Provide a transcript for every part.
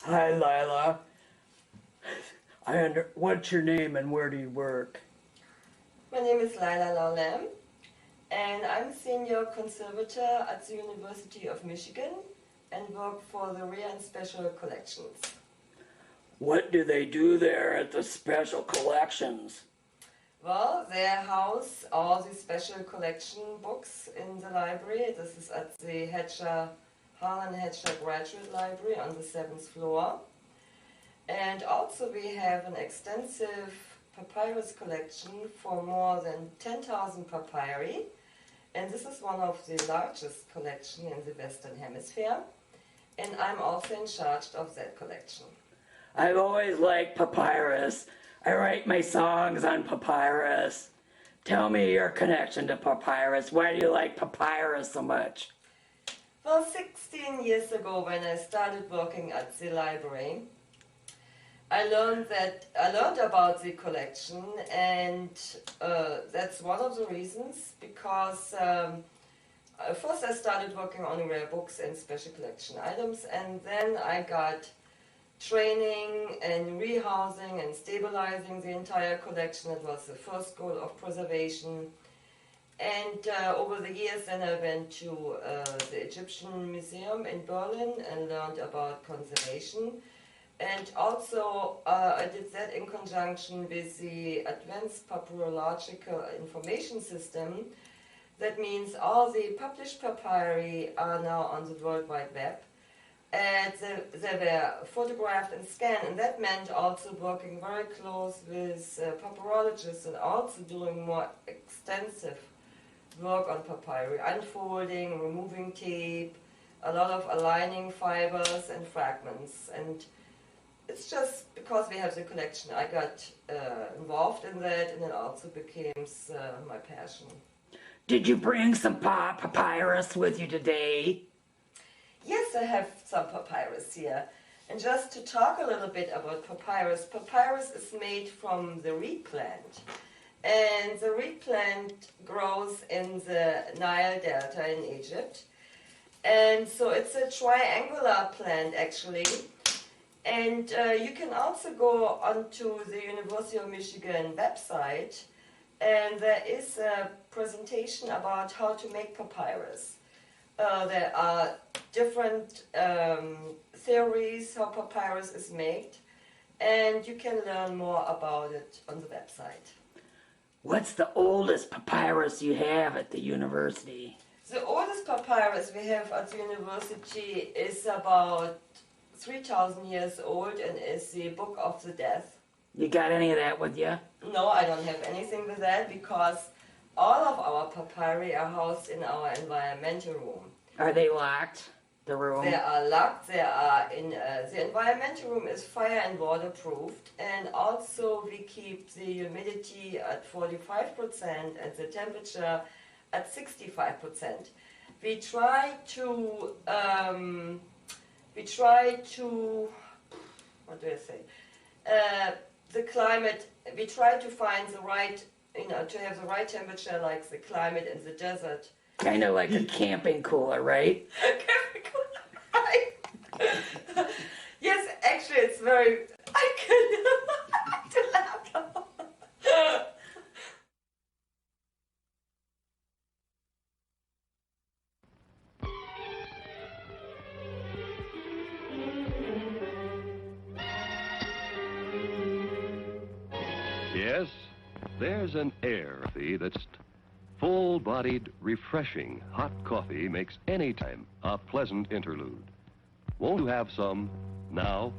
Hi, Lila. What's your name and where do you work? My name is Leyla Lau-Lamb, and I'm Senior Conservator at the University of Michigan and work for the Rare and Special Collections. What do they do there at the special collections? Well, they house all the special collection books in the library. This is at the Harlan Hedger Graduate Library on the 7th floor. And also we have an extensive papyrus collection for more than 10,000 papyri. And this is one of the largest collections in the Western Hemisphere. And I'm also in charge of that collection. I've always liked papyrus. I write my songs on papyrus. Tell me your connection to papyrus. Why do you like papyrus so much? Well, 16 years ago when I started working at the library, I learned about the collection, and that's one of the reasons, because first I started working on rare books and special collection items, and then I got training and rehousing and stabilizing the entire collection. It was the first goal of preservation. And over the years then I went to the Egyptian Museum in Berlin and learned about conservation. And also I did that in conjunction with the Advanced Papyrological Information System. That means all the published papyri are now on the World Wide Web. And they were photographed and scanned, and that meant also working very close with papyrologists and also doing more extensive work on papyri, unfolding, removing tape, a lot of aligning fibers and fragments. And it's just because we have the collection, I got involved in that, and it also became my passion. Did you bring some papyrus with you today? Yes, I have some papyrus here. And just to talk a little bit about papyrus, papyrus is made from the reed plant. And the reed plant grows in the Nile Delta in Egypt. And so it's a triangular plant actually. And you can also go onto the University of Michigan website, and there is a presentation about how to make papyrus. There are different theories how papyrus is made, and you can learn more about it on the website. What's the oldest papyrus you have at the university? The oldest papyrus we have at the university is about 3,000 years old and is the Book of the Dead. You got any of that with you? No, I don't have anything with that because all of our papyri are housed in our environmental room. Are they locked, the room? They are locked. They are in the environmental room is fire and water proofed, and also we keep the humidity at 45% and the temperature at 65%. We try to what do I say? The climate. We try to find the right, to have the right temperature, like the climate in the desert. Kind of like a camping cooler, right? Camping cooler, right? Yes, actually, it's very. I could to laugh. Yes, there's an air that's full-bodied, refreshing. Hot coffee makes any time a pleasant interlude. Won't you have some now?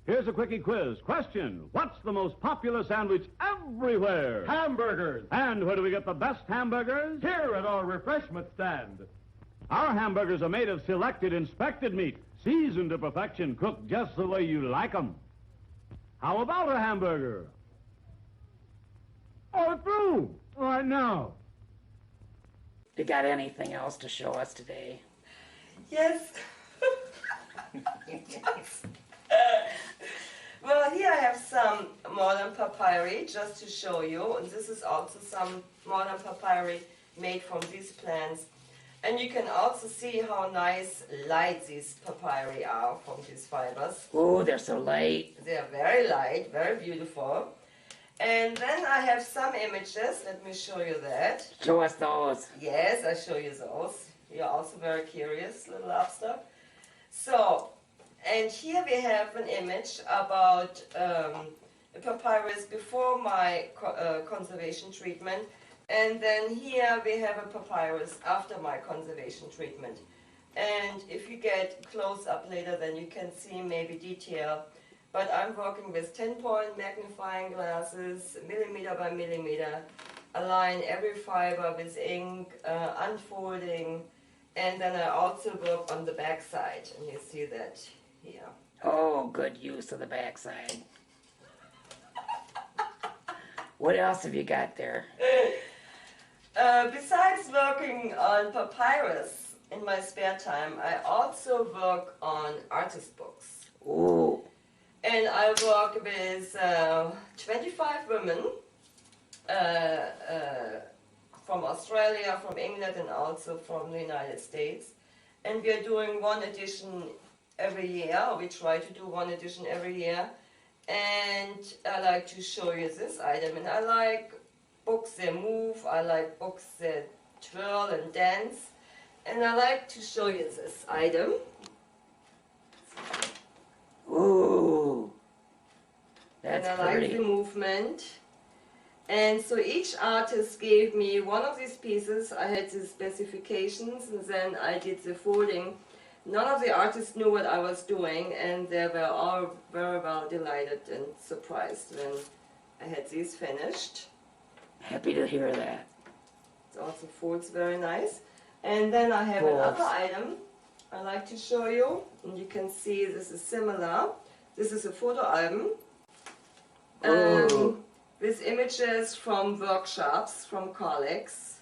Here's a quickie quiz. Question: what's the most popular sandwich everywhere? Hamburgers. And where do we get the best hamburgers? Here at our refreshment stand. Our hamburgers are made of selected, inspected meat, seasoned to perfection, cooked just the way you like them. How about a hamburger? Or through right now. You got anything else to show us today? Yes. Yes. Well, here I have some modern papyri just to show you, and this is also some modern papyri made from these plants. And you can also see how nice light these papyri are from these fibers. Oh, they're so light. They are very light, very beautiful. And then I have some images. Let me show you that. Show us those. Yes, I show you those. You're also very curious, little lobster. So, and here we have an image about a papyrus before my conservation treatment. And then here we have a papyrus after my conservation treatment. And if you get close up later, then you can see maybe detail. But I'm working with 10-point magnifying glasses, millimeter by millimeter, align every fiber with ink, unfolding, and then I also work on the back side, and you see that here. Oh, good use of the backside. What else have you got there? Besides working on papyrus in my spare time, I also work on artist books. Ooh. And I work with 25 women from Australia, from England, and also from the United States. And we are doing one edition every year. We try to do one edition every year. And I like to show you this item. And I like books that move. I like books that twirl and dance. And I like to show you this item. Ooh. That's and I pretty. like the movement. And so each artist gave me one of these pieces. I had the specifications, and then I did the folding. None of the artists knew what I was doing, and they were all very well delighted and surprised when I had these finished. Happy to hear that. It also folds very nice. And then I have another item I like to show you, and you can see this is similar. This is a photo album with images from workshops from colleagues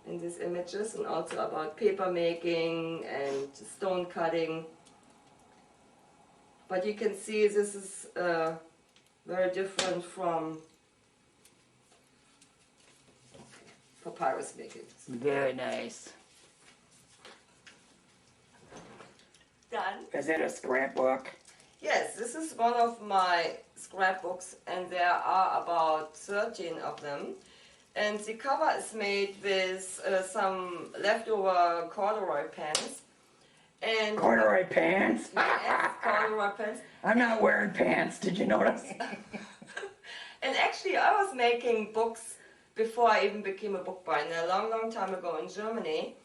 in these images, and also about paper making and stone cutting. But you can see this is very different from papyrus making. Very nice. Done. Is that a scrapbook? Yes, this is one of my scrapbooks, and there are about 13 of them. And the cover is made with some leftover corduroy pants. And Corduroy pants? yes, corduroy pants. I'm not wearing pants, did you notice? And actually, I was making books before I even became a bookbinder, a long, long time ago in Germany.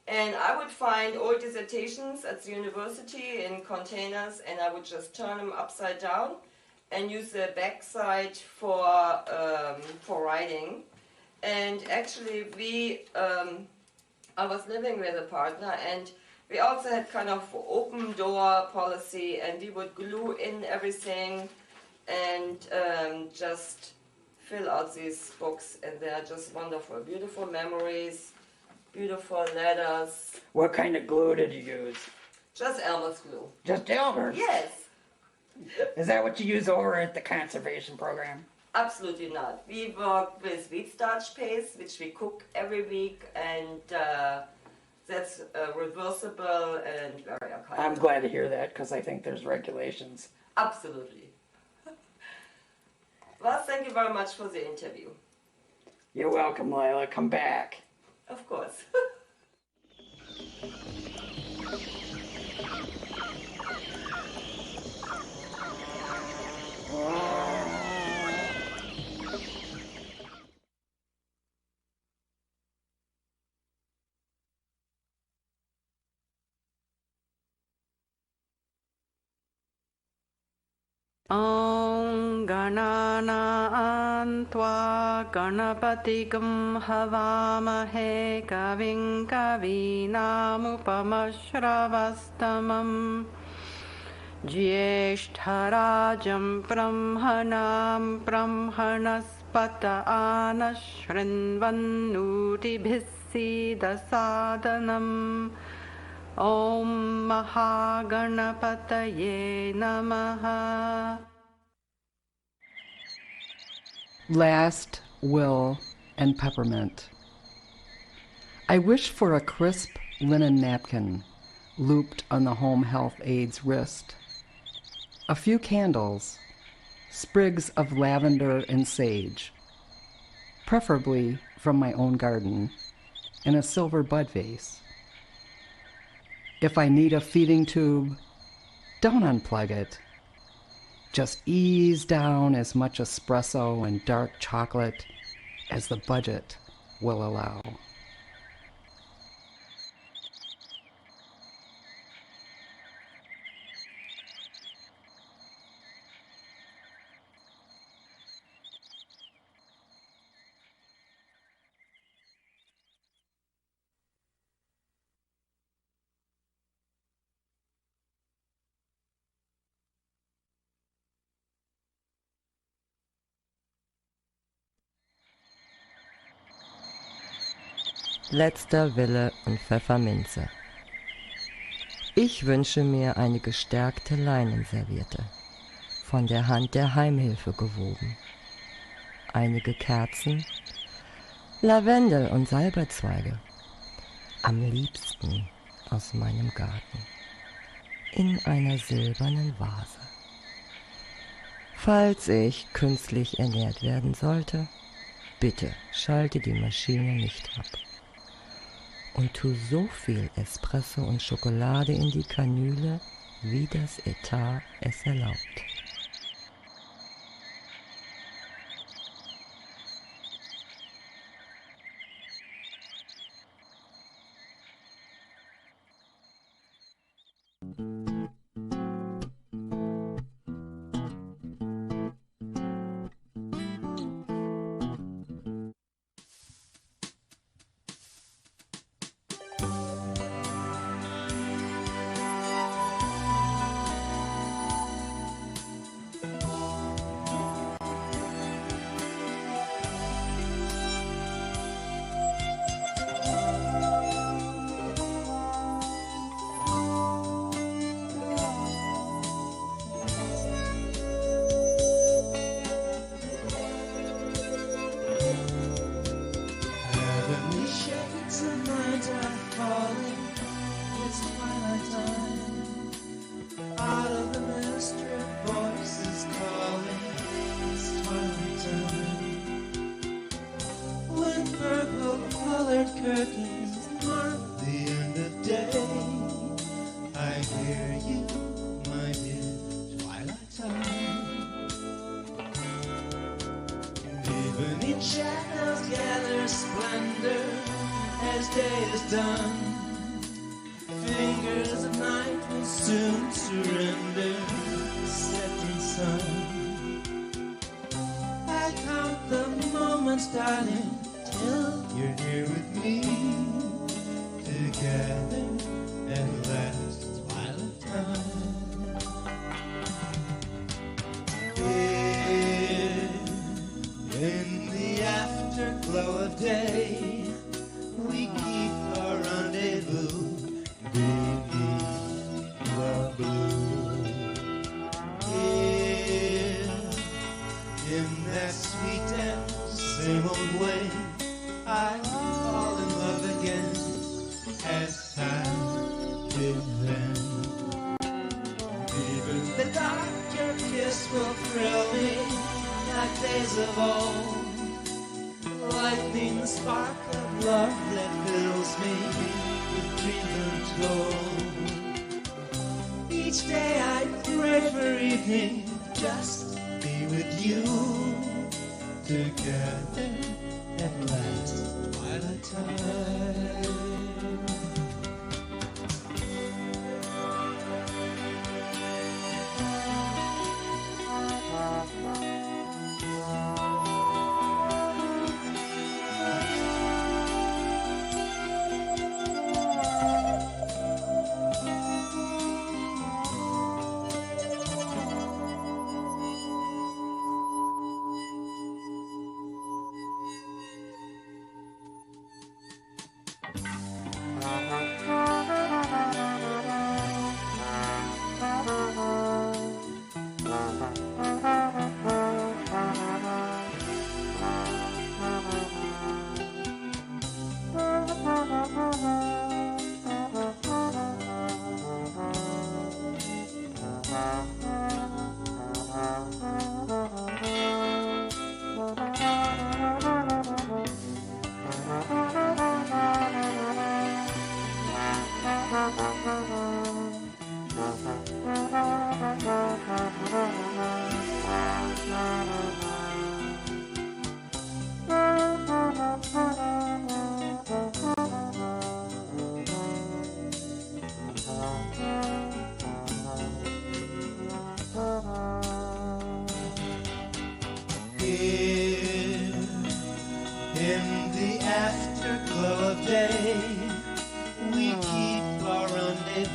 And I would find old dissertations at the university in containers, and I would just turn them upside down and use the backside for writing. And actually, I was living with a partner, and we also had kind of open door policy, and we would glue in everything and just fill out these books, and they are just wonderful, beautiful memories. Beautiful letters. What kind of glue did you use? Just Elmer's glue. Just Elmer's? Yes. Is that what you use over at the conservation program? Absolutely not. We work with wheat starch paste, which we cook every week, and that's reversible and very archival. I'm glad to hear that, because I think there's regulations. Absolutely. Well, thank you very much for the interview. You're welcome, Leyla. Come back. Of course. ॐ गणानां त्वा गणपतिगं हवामहे कविं कवीनामुपमश्रवस्तमं ज्येष्ठराजं ब्रह्मणां ब्रह्मणस्पत आनशृण्वन्नोतिभिः सीदसादनम् ॐ महागणपतये नमः. Last will and peppermint. I wish for a crisp linen napkin looped on the home health aide wrist, a few candles, sprigs of lavender and sage, preferably from my own garden, in a silver bud vase. If I need a feeding tube, don't unplug it. Just ease down as much espresso and dark chocolate as the budget will allow. Letzter Wille und Pfefferminze. Ich wünsche mir eine gestärkte Leinenserviette, von der Hand der Heimhilfe gewoben. Einige Kerzen, Lavendel und Salbeizweige, am liebsten aus meinem Garten, in einer silbernen Vase. Falls ich künstlich ernährt werden sollte, bitte schalte die Maschine nicht ab. Und tu so viel Espresso und Schokolade in die Kanüle, wie das Etat es erlaubt.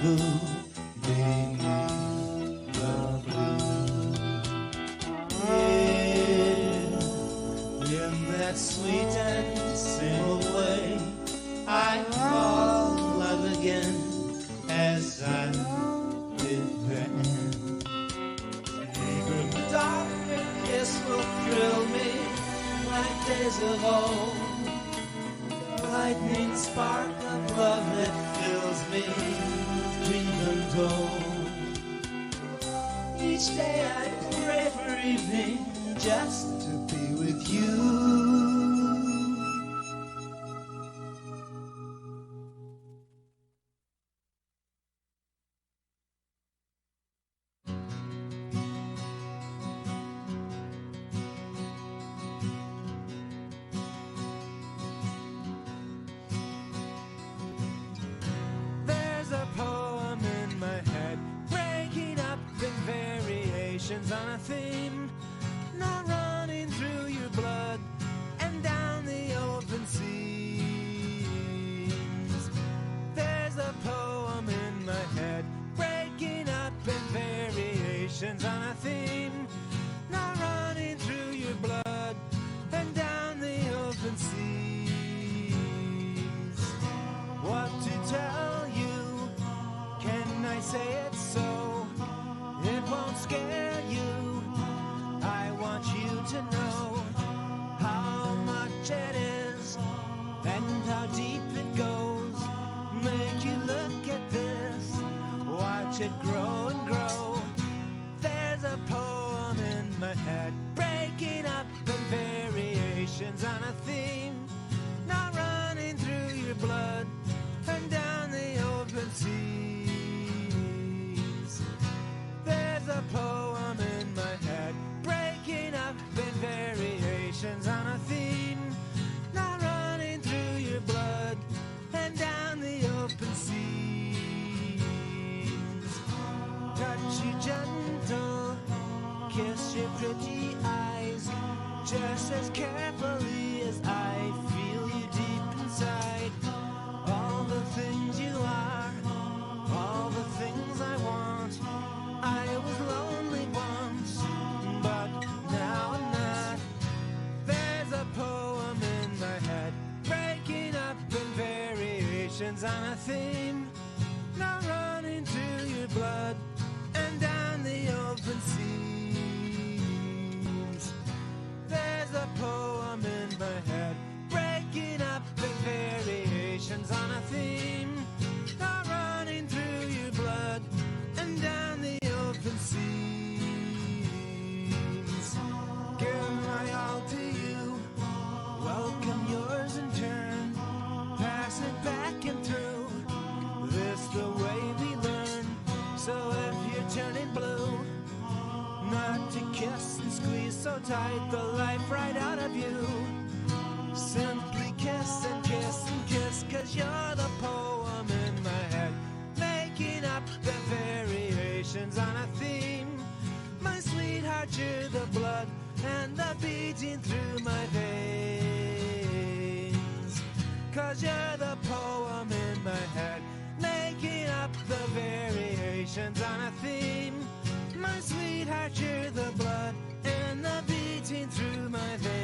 blue beneath the blue. Yeah, in that sweet and simple way, I fall in love again as I did then. A darker kiss will thrill me like days of old. Lightning spark of love that fills me with dreams untold. Each day I pray for evening just to be with you. On a theme, not running through your blood and down the open seams. There's a poem in my head, breaking up in variations on a theme, not running through your blood and down the open seas. What to tell you? Can I say it so it won't scare you? I want you to know how much it is and how deep it goes. Make you look at this, watch it grow and grow. There's a poem in my head, breaking up in variations on a theme, not running through your blood and down the open seas. There's a poem in my head, breaking up in variations on a theme, not running through your blood and down the open seas. Touch you gentle, kiss your pretty eyes, just as carefully as I feel you deep inside. All the things you are, all the things I want. I was lonely once, but now I'm not. There's a poem in my head, breaking up in variations on a theme, not running through your blood and down the open seams. There's a poem in my head, breaking up in variations on a theme, not running through your blood and down the open seams. Give my all to you, welcome yours in turn, pass it back and through, this the way we learn. So if you're turning blue, not to kiss and squeeze so tight the life right out of you, simply kiss and kiss and kiss, 'cause you're the poem in my head, making up the variations on a theme. My sweetheart, you're the blood and the beating through my veins, 'cause you're the poem in my head, making up the variations on a theme. My sweetheart, you're the blood and the beating through my veins.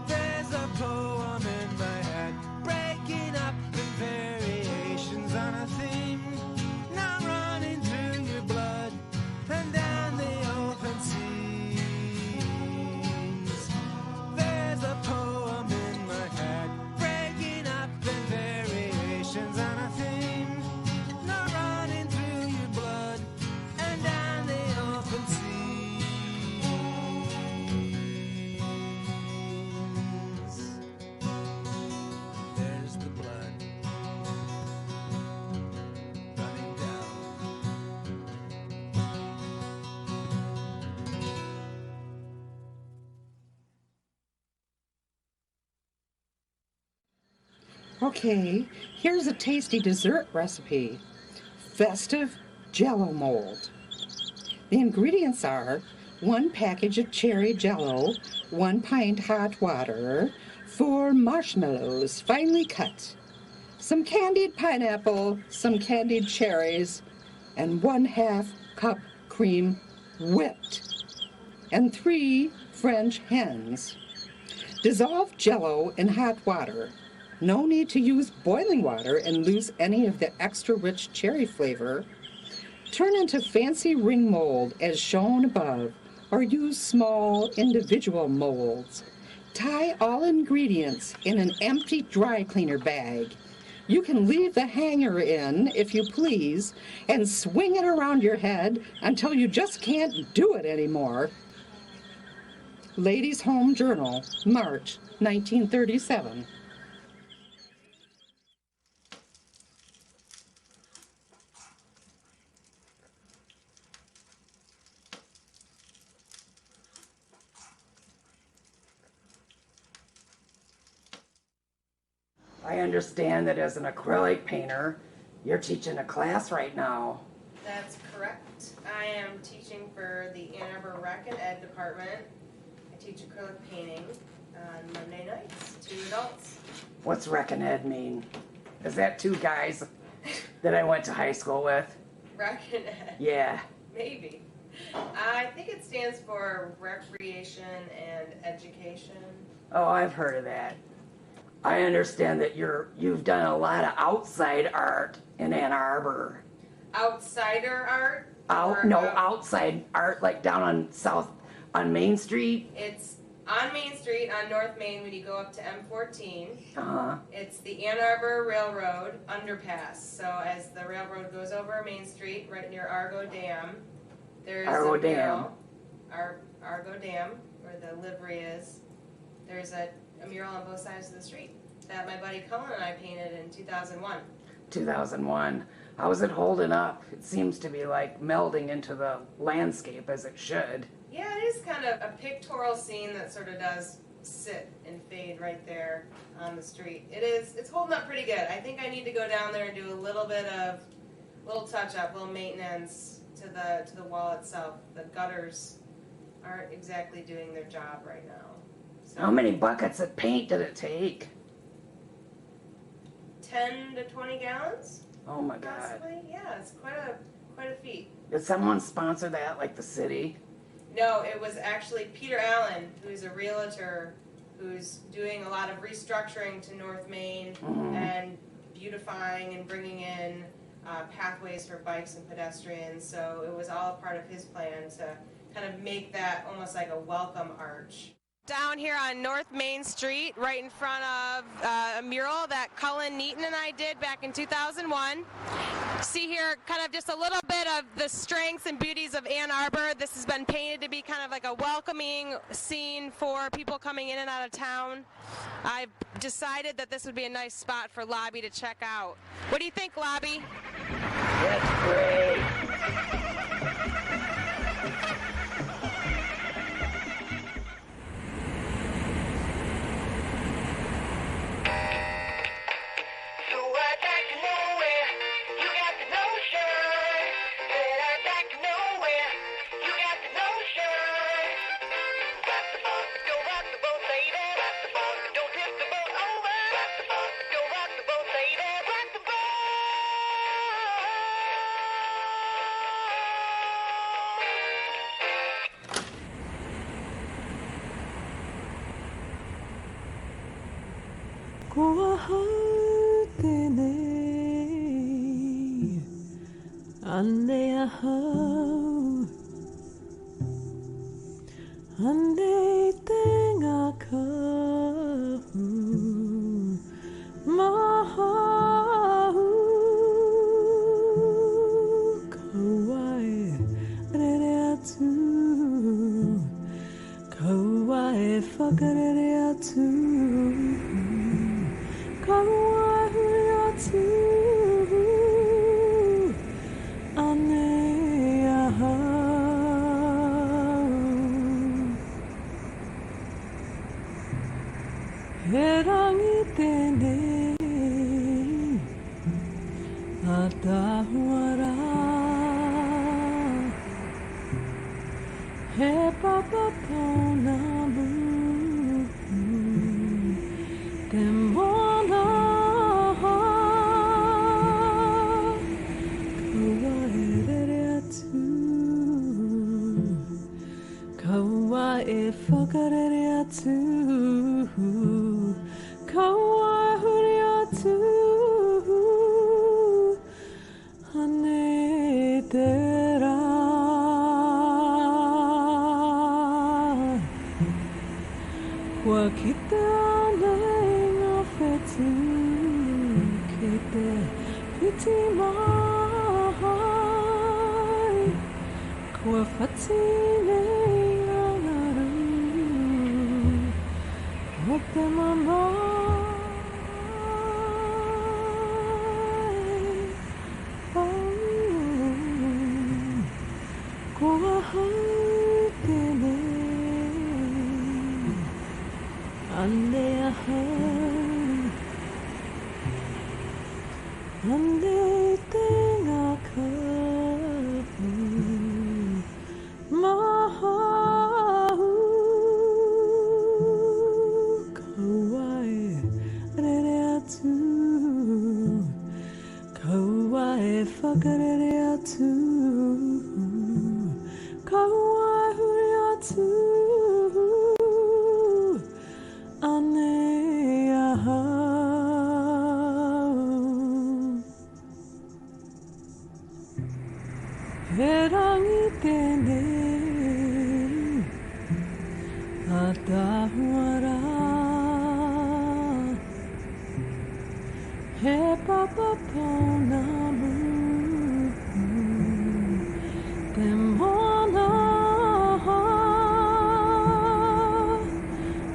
There's a poem in my head, breaking up in variations on a theme, not running through your blood and down the open seas. There's a poem in my head, breaking up in variations on a theme, not running through your blood and down the open seas. There's the blood running down. Okay, here's a tasty dessert recipe. Festive Jell-O mold. The ingredients are 1 package of cherry Jell-O, 1 pint hot water, 4 marshmallows finely cut, some candied pineapple, some candied cherries, and 1/2 cup cream whipped, and 3 French hens. Dissolve Jell-O in hot water. No need to use boiling water and lose any of the extra rich cherry flavor. Turn into fancy ring mold as shown above, or use small individual molds. Tie all ingredients in an empty dry cleaner bag. You can leave the hanger in, if you please, and swing it around your head until you just can't do it anymore. Ladies' Home Journal, March 1937. I understand that as an acrylic painter, you're teaching a class right now. That's correct. I am teaching for the Ann Arbor Rec and Ed department. I teach acrylic painting on Monday nights to adults. What's Rec and Ed mean? Is that 2 guys that I went to high school with? Rec and Ed? Yeah. Maybe. I think it stands for recreation and education. Oh, I've heard of that. I understand that you've done a lot of outside art in Ann Arbor. Outsider art? Outside art, like down on Main Street. It's on Main Street on North Main when you go up to M14. Uh-huh. It's the Ann Arbor Railroad underpass. So as the railroad goes over Main Street, right near Argo Dam, there's Argo a Dam. mural. Argo Dam, where the livery is. There's a mural on both sides of the street that my buddy Cullen and I painted in 2001. 2001. How is it holding up? It seems to be like melding into the landscape as it should. Yeah, it is kind of a pictorial scene that sort of does sit and fade right there on the street. It's holding up pretty good. I think I need to go down there and do a little touch up, little maintenance to the wall itself. The gutters aren't exactly doing their job right now. So, How many buckets of paint did it take? 10 to 20 gallons? Oh my God. Possibly? Yeah, it's quite a feat. Did someone sponsor that, like the city? No, it was actually Peter Allen, who's a realtor, who's doing a lot of restructuring to North Main and beautifying and bringing in pathways for bikes and pedestrians. So it was all a part of his plan to kind of make that almost like a welcome arch. Down here on North Main Street, right in front of a mural that Cullen Neaton and I did back in 2001. See here kind of just a little bit of the strengths and beauties of Ann Arbor. This has been painted to be kind of like a welcoming scene for people coming in and out of town. I've decided that this would be a nice spot for Lobbie to check out. What do you think, Lobbie? That's great. tu kawa huria tu ane tera wa kita na fetu kete piti mai kwa fatine alaru hope mama kwa haitene ande ande tenga ka mahu kawaii rere atu kawaii whakarere atu kawaii huri atu ane ahau Herangi tene atahuara he papa ponamu temona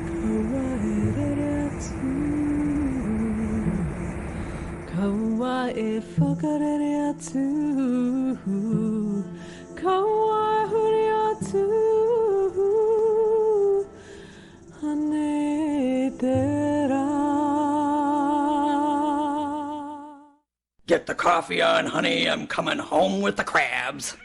kawairere kawaii whakarere atu kawaii huri atu ane tera. Get the coffee on, honey. I'm coming home with the crabs.